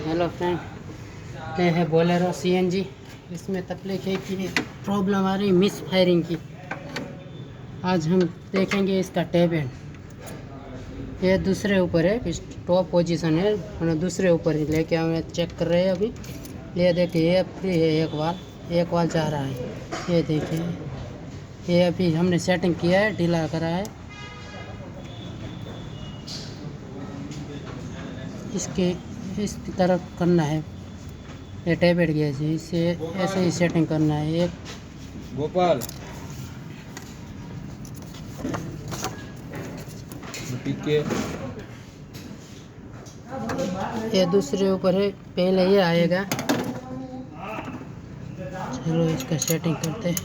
Hello friend, ये है Bolero CNG. इसमें तकलीफ है कि प्रॉब्लम आ रही मिस फायरिंग की। आज हम देखेंगे इसका टैब एंड। ये दूसरे ऊपर है, टॉप पोजीशन है, मतलब दूसरे ऊपर ही लेके हमें चेक कर रहे हैं अभी। ये देखिए, ये फ्री है, एक वाल जा रहा है। ये देखिए, ये अभी हमने सेटिंग किया है, ढीला करा है। इसके इस तरफ करना है, ये टैबलेट गैस है, इसे ऐसे ही सेटिंग करना है। एक गोपाल पीके ये दूसरे ऊपर है, पहले ये आएगा। चलो इसका सेटिंग करते हैं।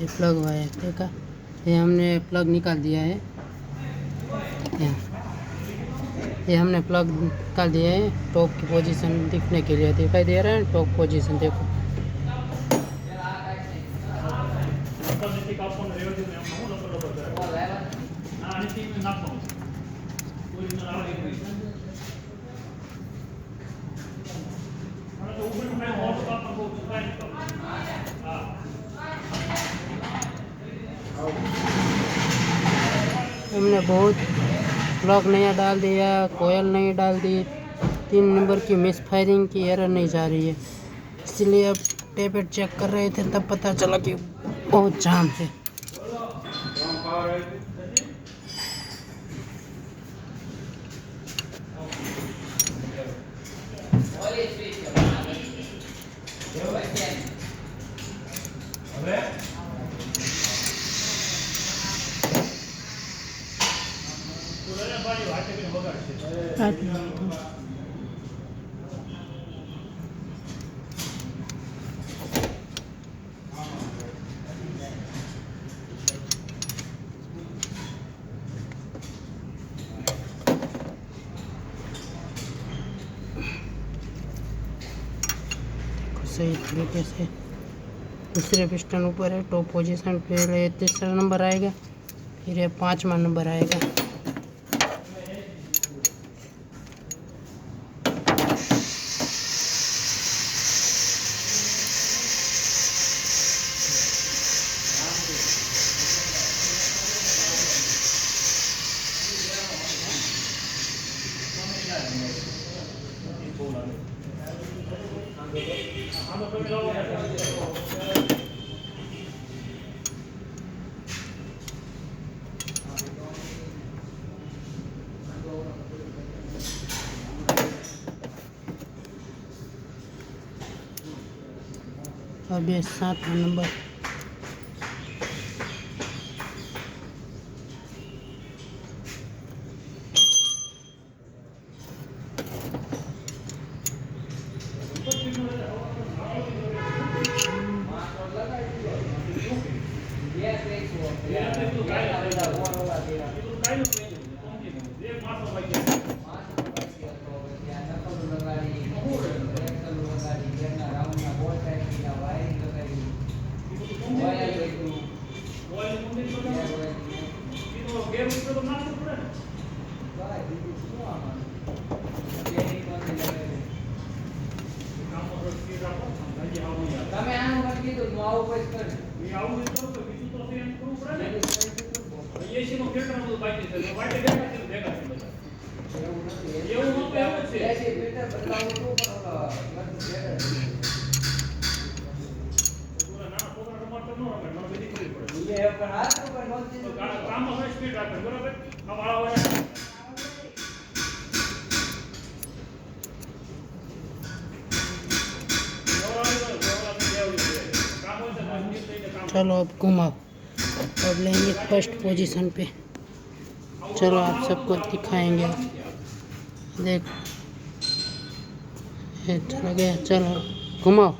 ये प्लग वायर देखा, ये हमने प्लग निकाल दिया है। ये हमने प्लग निकाल दिया है। टॉप की पोजीशन दिखने के लिए दिखाई दे रहा है। टॉप पोजीशन देखो, हमने बहुत प्लग नया डाल दिया, कोयल नहीं डाल दी। 3 नंबर की मिस फायरिंग की एरर नहीं जा रही है, इसलिए अब टैबलेट चेक कर रहे थे, तब पता चला कि बहुत जाम है। सही तरीके से दूसरे पिस्टन ऊपर है, टॉप पोजीशन। फिर ये तीसरा नंबर आएगा, फिर ये 5वां नंबर आएगा। अब ये 7वां नंबर। चलो अब घुमाओ, अब लेंगे फर्स्ट पोजीशन पे। चलो आप सबको दिखाएंगे। देख, ये चला गया। चलो घुमाओ।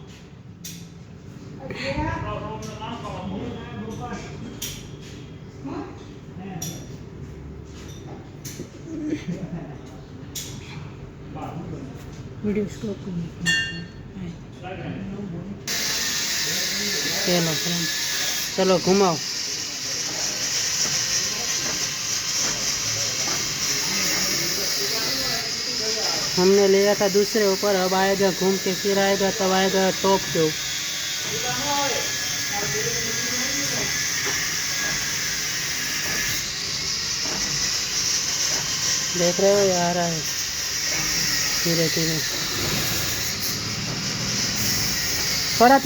वीडियो स्टॉप चलो फ्रेंड, चलो घुमाओ। हमने लिया था दूसरे ऊपर, अब आएगा घूम के फिर आएगा, तब आएगा टॉप के ऊपर। देख रहे हो, ये आ रहा है धीरे धीरे। थोड़ा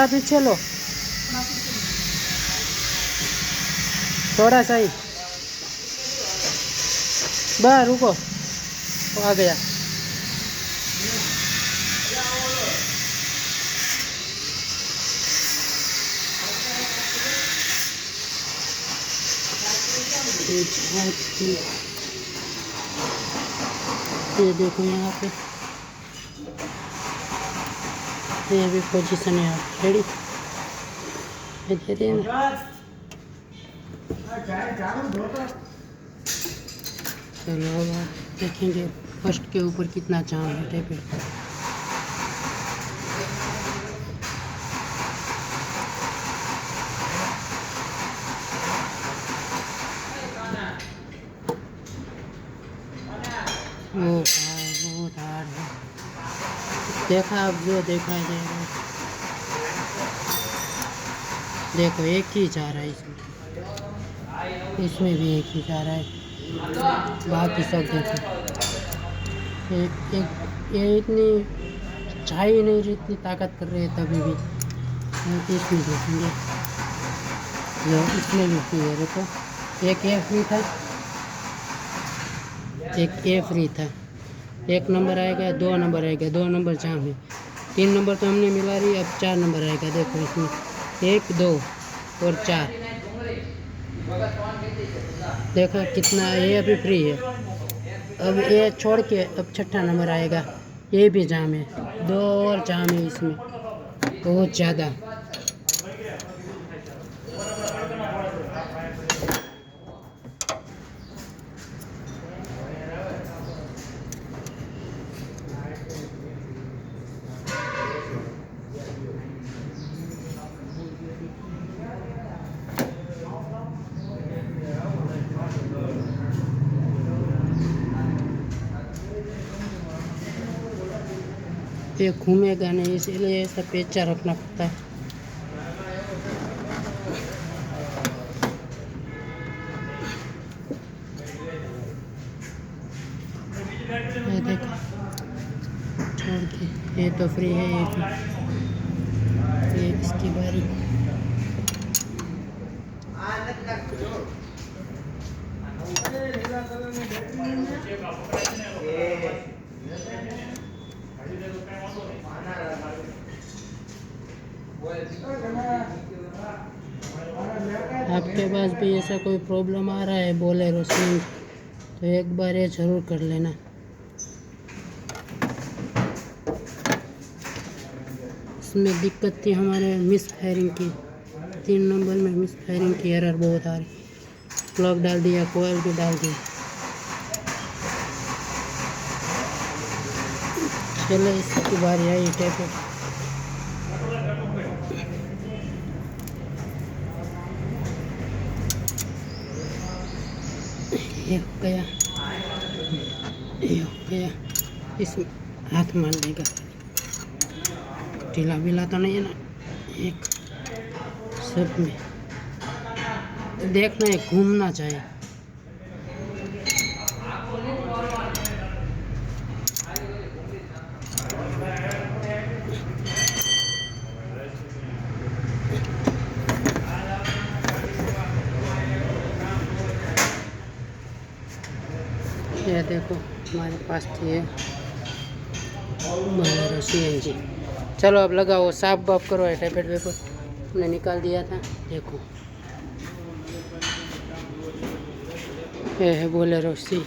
पीछे लो, थोड़ा सा ही, बस रुको, वो आ गया। ये देखो यहाँ पे, ये भी पोजीशन है, रेडी दे रहे हैं। चलो अब देखेंगे फर्स्ट के ऊपर कितना जाम है टेप। बहुत हार्ड है, देखा अब जो देखा जाएगा। देखो एक ही जा रहा है इसमें भी एक ही जा रहा है, बाकी सब देखो ये इतनी जा ही नहीं रही, इतनी ताकत कर रहे हैं तभी भी। इसमें देखेंगे, जो इसमें भी फ्री है, देखो एक ए फ्री था, एक ए फ्री था। 1 नंबर आएगा, 2 नंबर आएगा, 2 नंबर जाम है, 3 नंबर तो हमने मिला रही, अब 4 नंबर आएगा। देखो इसमें 1 2 और 4, देखो कितना, ये अभी फ्री है। अब ये छोड़ के अब 6ठा नंबर आएगा, ये भी जाम है, 2 और जाम है इसमें बहुत ज़्यादा। ये घूमेगा नहीं, इसीलिए ऐसा पेचा रखना पड़ता है। ये देखो छोड़ के, ये तो फ्री है, ये भी, ये इसकी बारी। आपके पास भी ऐसा कोई प्रॉब्लम आ रहा है बोलेरो स्विंग, तो एक बार ये ज़रूर कर लेना। इसमें दिक्कत थी हमारे मिस फायरिंग की, 3 नंबर में मिस फायरिंग की एरर बहुत आ रही। प्लग डाल दिया, कोयल भी डाल दी। चलो इसकी बारी आई टेप। ये हो गया, ये हो गया, इसमें हाथ मार देगा, ढीला बिला तो नहीं है ना। एक सब में देखना है, घूमना चाहिए। ये देखो हमारे पास थी है बोलेरो CNG। चलो अब लगाओ, साफ बाफ करो, टैबलेट पेपर हमने निकाल दिया था। देखो ये है बोलेरो C।